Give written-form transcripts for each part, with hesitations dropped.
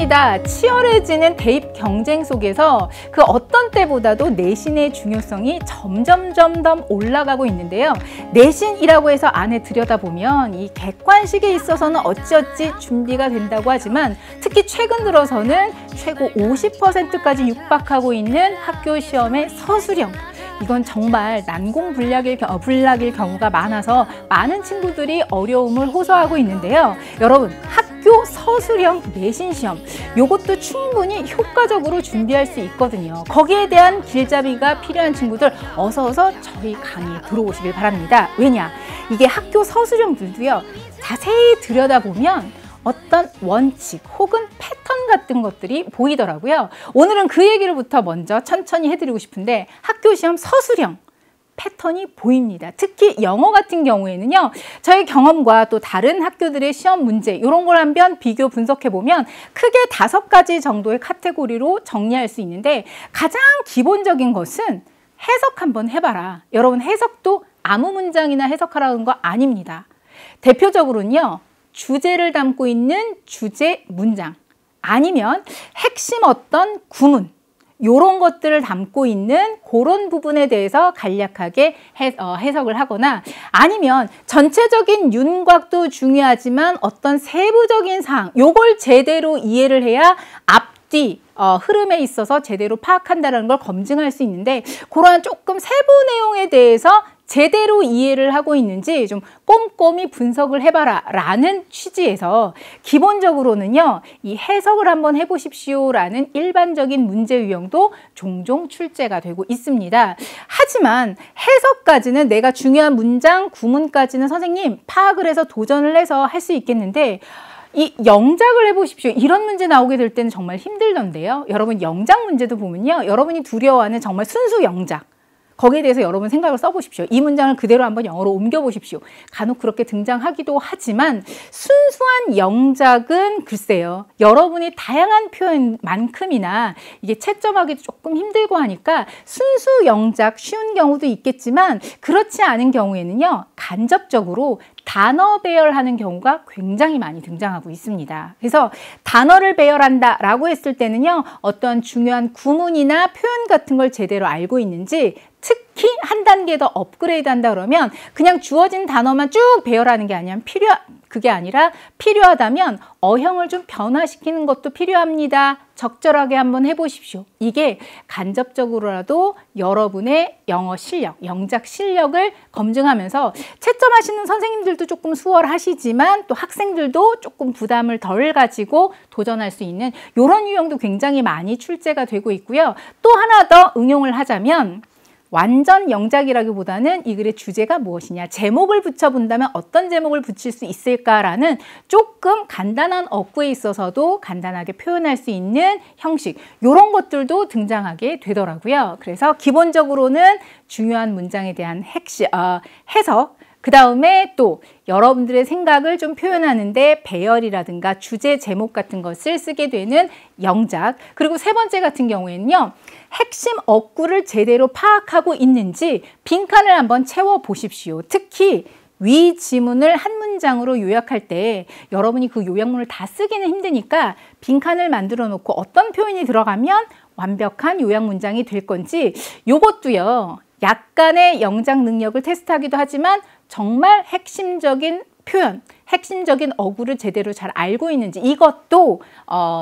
그렇습니다. 치열해지는 대입 경쟁 속에서 그 어떤 때보다도 내신의 중요성이 점점 올라가고 있는데요. 내신이라고 해서 안에 들여다보면 이 객관식에 있어서는 어찌어찌 준비가 된다고 하지만 특히 최근 들어서는 최고 50%까지 육박하고 있는 학교 시험의 서술형, 이건 정말 난공불락일 경우가 많아서 많은 친구들이 어려움을 호소하고 있는데요. 여러분, 학교 서술형 내신 시험, 요것도 충분히 효과적으로 준비할 수 있거든요. 거기에 대한 길잡이가 필요한 친구들 어서 저희 강의에 들어오시길 바랍니다. 왜냐? 이게 학교 서술형들도요, 자세히 들여다보면 어떤 원칙 혹은 패턴 같은 것들이 보이더라고요. 오늘은 그 얘기를부터 먼저 천천히 해드리고 싶은데, 학교 시험 서술형 패턴이 보입니다. 특히 영어 같은 경우에는요, 저희 경험과 또 다른 학교들의 시험 문제 이런 걸 한번 비교 분석해 보면 크게 5가지 정도의 카테고리로 정리할 수 있는데, 가장 기본적인 것은 해석 한번 해봐라. 여러분, 해석도 아무 문장이나 해석하라는 거 아닙니다. 대표적으로는요, 주제를 담고 있는 주제 문장, 아니면 핵심 어떤 구문, 요런 것들을 담고 있는 그런 부분에 대해서 간략하게 해석을 하거나, 아니면 전체적인 윤곽도 중요하지만 어떤 세부적인 사항, 요걸 제대로 이해를 해야 앞뒤 흐름에 있어서 제대로 파악한다는 걸 검증할 수 있는데, 그러한 조금 세부 내용에 대해서 제대로 이해를 하고 있는지 좀 꼼꼼히 분석을 해봐라 라는 취지에서 기본적으로는요, 이 해석을 한번 해보십시오 라는 일반적인 문제 유형도 종종 출제가 되고 있습니다. 하지만 해석까지는, 내가 중요한 문장, 구문까지는 선생님 파악을 해서 도전을 해서 할 수 있겠는데, 이 영작을 해보십시오, 이런 문제 나오게 될 때는 정말 힘들던데요. 여러분, 영작 문제도 보면요, 여러분이 두려워하는 정말 순수 영작, 거기에 대해서 여러분 생각을 써보십시오. 이 문장을 그대로 한번 영어로 옮겨보십시오. 간혹 그렇게 등장하기도 하지만 순수한 영작은 글쎄요, 여러분이 다양한 표현만큼이나 이게 채점하기도 조금 힘들고 하니까 순수 영작 쉬운 경우도 있겠지만, 그렇지 않은 경우에는요, 간접적으로 단어 배열하는 경우가 굉장히 많이 등장하고 있습니다. 그래서 단어를 배열한다 라고 했을 때는요, 어떤 중요한 구문이나 표현 같은 걸 제대로 알고 있는지, 특히 한 단계 더 업그레이드 한다 그러면 그냥 주어진 단어만 쭉 배열하는 게 아니라 그게 아니라 필요하다면 어형을 좀 변화시키는 것도 필요합니다. 적절하게 한번 해보십시오. 이게 간접적으로라도 여러분의 영어 실력, 영작 실력을 검증하면서 채점하시는 선생님들도 조금 수월하시지만 또 학생들도 조금 부담을 덜 가지고 도전할 수 있는 이런 유형도 굉장히 많이 출제가 되고 있고요. 또 하나 더 응용을 하자면, 완전 영작이라기보다는 이 글의 주제가 무엇이냐, 제목을 붙여본다면 어떤 제목을 붙일 수 있을까라는 조금 간단한 어구에 있어서도 간단하게 표현할 수 있는 형식, 이런 것들도 등장하게 되더라고요. 그래서 기본적으로는 중요한 문장에 대한 해석, 그 다음에 또 여러분들의 생각을 좀 표현하는데 배열이라든가 주제 제목 같은 것을 쓰게 되는 영작, 그리고 세 번째 같은 경우에는요, 핵심 어구를 제대로 파악하고 있는지 빈칸을 한번 채워보십시오. 특히 위 지문을 한 문장으로 요약할 때 여러분이 그 요약문을 다 쓰기는 힘드니까 빈칸을 만들어 놓고 어떤 표현이 들어가면 완벽한 요약 문장이 될 건지, 요것도요, 약간의 영작 능력을 테스트하기도 하지만 정말 핵심적인 표현, 핵심적인 어구를 제대로 잘 알고 있는지, 이것도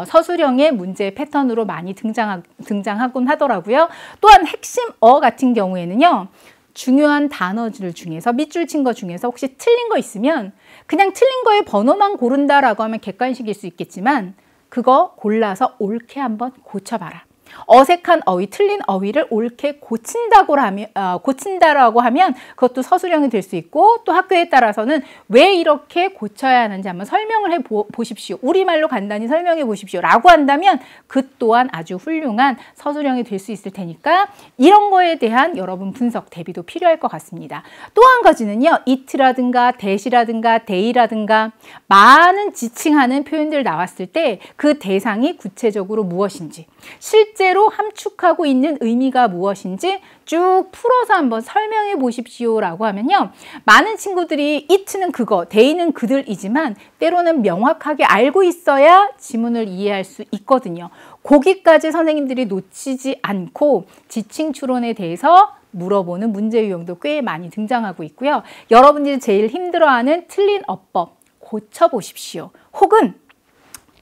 서술형의 문제 패턴으로 많이 등장하곤 하더라고요. 또한 핵심어 같은 경우에는요, 중요한 단어들 중에서 밑줄 친 거 중에서 혹시 틀린 거 있으면 그냥 틀린 거의 번호만 고른다라고 하면 객관식일 수 있겠지만, 그거 골라서 옳게 한번 고쳐봐라. 어색한 어휘, 틀린 어휘를 옳게 고친다라고 하면 그것도 서술형이 될 수 있고, 또 학교에 따라서는 왜 이렇게 고쳐야 하는지 한번 설명을 해 보십시오. 우리말로 간단히 설명해 보십시오 라고 한다면 그 또한 아주 훌륭한 서술형이 될 수 있을 테니까, 이런 거에 대한 여러분 분석, 대비도 필요할 것 같습니다. 또 한 가지는요, it라든가 that이라든가 they라든가 많은 지칭하는 표현들 나왔을 때 그 대상이 구체적으로 무엇인지, 실제 실제로 함축하고 있는 의미가 무엇인지 쭉 풀어서 한번 설명해 보십시오 라고 하면요. 많은 친구들이 it는 그거, they는 그들이지만 때로는 명확하게 알고 있어야 지문을 이해할 수 있거든요. 거기까지 선생님들이 놓치지 않고 지칭 추론에 대해서 물어보는 문제 유형도 꽤 많이 등장하고 있고요. 여러분들이 제일 힘들어하는 틀린 어법 고쳐보십시오. 혹은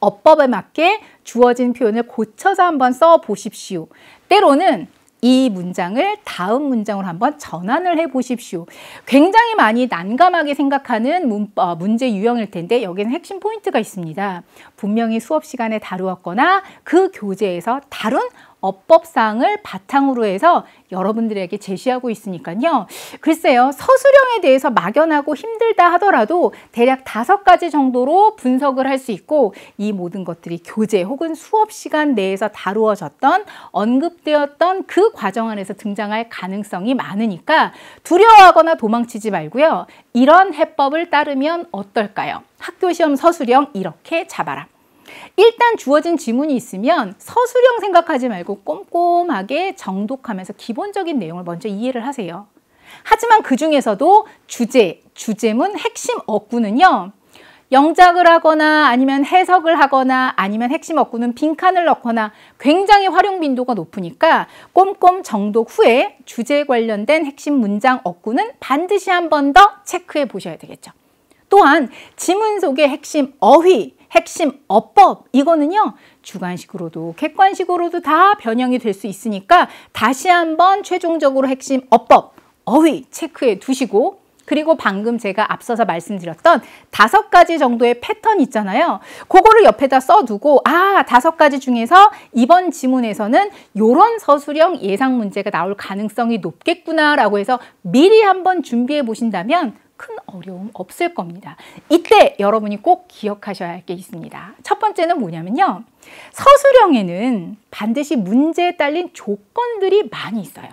어법에 맞게 주어진 표현을 고쳐서 한번 써보십시오. 때로는 이 문장을 다음 문장으로 한번 전환을 해보십시오. 굉장히 많이 난감하게 생각하는 문제 유형일 텐데 여기는 핵심 포인트가 있습니다. 분명히 수업 시간에 다루었거나 그 교재에서 다룬 어법사항을 바탕으로 해서 여러분들에게 제시하고 있으니까요. 글쎄요. 서술형에 대해서 막연하고 힘들다 하더라도 대략 5가지 정도로 분석을 할 수 있고 이 모든 것들이 교재 혹은 수업 시간 내에서 다루어졌던 언급되었던 그 과정 안에서 등장할 가능성이 많으니까 두려워하거나 도망치지 말고요. 이런 해법을 따르면 어떨까요? 학교시험 서술형 이렇게 잡아라. 일단 주어진 지문이 있으면 서술형 생각하지 말고 꼼꼼하게 정독하면서 기본적인 내용을 먼저 이해를 하세요. 하지만 그 중에서도 주제문 핵심 어구는요. 영작을 하거나 아니면 해석을 하거나 아니면 핵심 어구는 빈칸을 넣거나 굉장히 활용 빈도가 높으니까 꼼꼼 정독 후에 주제에 관련된 핵심 문장 어구는 반드시 한 번 더 체크해 보셔야 되겠죠. 또한 지문 속의 핵심 어휘, 핵심 어법 이거는요. 주관식으로도 객관식으로도 다 변형이 될 수 있으니까 다시 한번 최종적으로 핵심 어법, 어휘 체크해 두시고 그리고 방금 제가 앞서서 말씀드렸던 5가지 정도의 패턴 있잖아요. 그거를 옆에다 써두고 5가지 중에서 이번 지문에서는 이런 서술형 예상 문제가 나올 가능성이 높겠구나 라고 해서 미리 한번 준비해 보신다면 큰 어려움 없을 겁니다. 이때 여러분이 꼭 기억하셔야 할 게 있습니다. 첫 번째는 뭐냐면요. 서술형에는 반드시 문제에 딸린 조건들이 많이 있어요.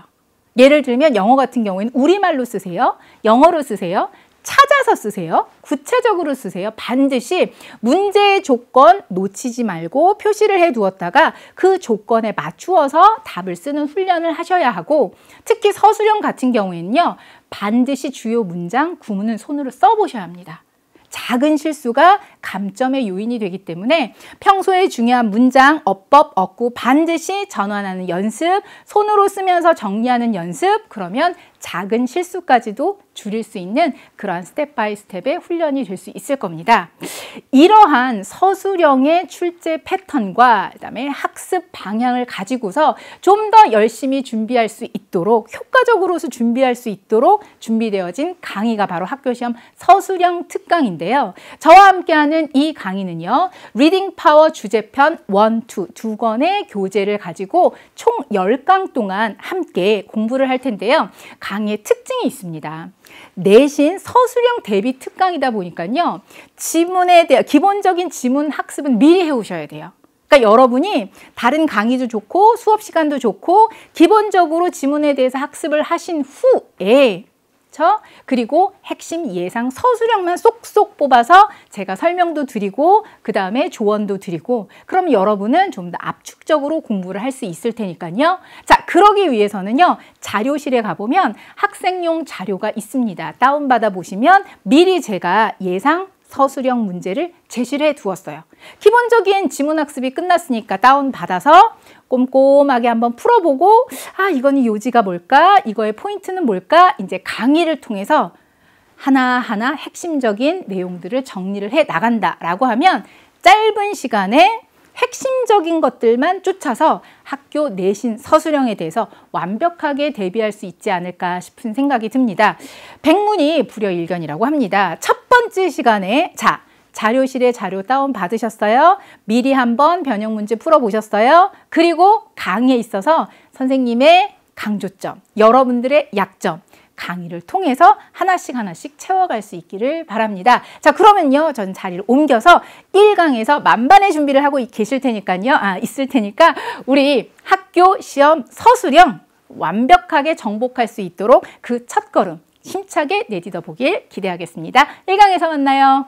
예를 들면 영어 같은 경우에는 우리말로 쓰세요. 영어로 쓰세요. 찾아서 쓰세요. 구체적으로 쓰세요. 반드시 문제의 조건 놓치지 말고 표시를 해두었다가 그 조건에 맞추어서 답을 쓰는 훈련을 하셔야 하고 특히 서술형 같은 경우에는요. 반드시 주요 문장, 구문은 손으로 써보셔야 합니다. 작은 실수가 감점의 요인이 되기 때문에 평소에 중요한 문장, 어법, 어구 반드시 전환하는 연습, 손으로 쓰면서 정리하는 연습, 그러면 작은 실수까지도 줄일 수 있는 그런 스텝 바이 스텝의 훈련이 될 수 있을 겁니다. 이러한 서술형의 출제 패턴과 그다음에 학습 방향을 가지고서 좀 더 열심히 준비할 수 있도록 효과적으로 준비할 수 있도록 준비되어진 강의가 바로 학교시험 서술형 특강인데요. 저와 함께하는 이 강의는요. 리딩 파워 주제편 1, 2 두 권의 교재를 가지고 총 10강 동안 함께 공부를 할 텐데요. 강의의 특징이 있습니다. 내신 서술형 대비 특강이다 보니까요. 지문에 대한 기본적인 지문 학습은 미리 해오셔야 돼요. 그러니까 여러분이 다른 강의도 좋고 수업 시간도 좋고 기본적으로 지문에 대해서 학습을 하신 후에 그리고 핵심 예상 서술형만 쏙쏙 뽑아서 제가 설명도 드리고 그 다음에 조언도 드리고 그럼 여러분은 좀 더 압축적으로 공부를 할 수 있을 테니까요. 자, 그러기 위해서는요. 자료실에 가보면 학생용 자료가 있습니다. 다운받아 보시면 미리 제가 예상 서술형 문제를 제시를 해 두었어요. 기본적인 지문학습이 끝났으니까 다운받아서 꼼꼼하게 한번 풀어보고 이거는 요지가 뭘까? 이거의 포인트는 뭘까? 이제 강의를 통해서 하나하나 핵심적인 내용들을 정리를 해 나간다라고 하면 짧은 시간에 핵심적인 것들만 쫓아서 학교 내신 서술형에 대해서 완벽하게 대비할 수 있지 않을까 싶은 생각이 듭니다. 백문이 불여일견이라고 합니다. 첫 번째 시간에 자료실에 자료 다운 받으셨어요? 미리 한번 변형 문제 풀어보셨어요? 그리고 강의에 있어서 선생님의 강조점, 여러분들의 약점, 강의를 통해서 하나씩 채워갈 수 있기를 바랍니다. 자, 그러면요. 전 자리를 옮겨서 1강에서 만반의 준비를 하고 계실 테니까요. 있을 테니까 우리 학교 시험 서술형 완벽하게 정복할 수 있도록 그 첫걸음 힘차게 내딛어 보길 기대하겠습니다. 1강에서 만나요.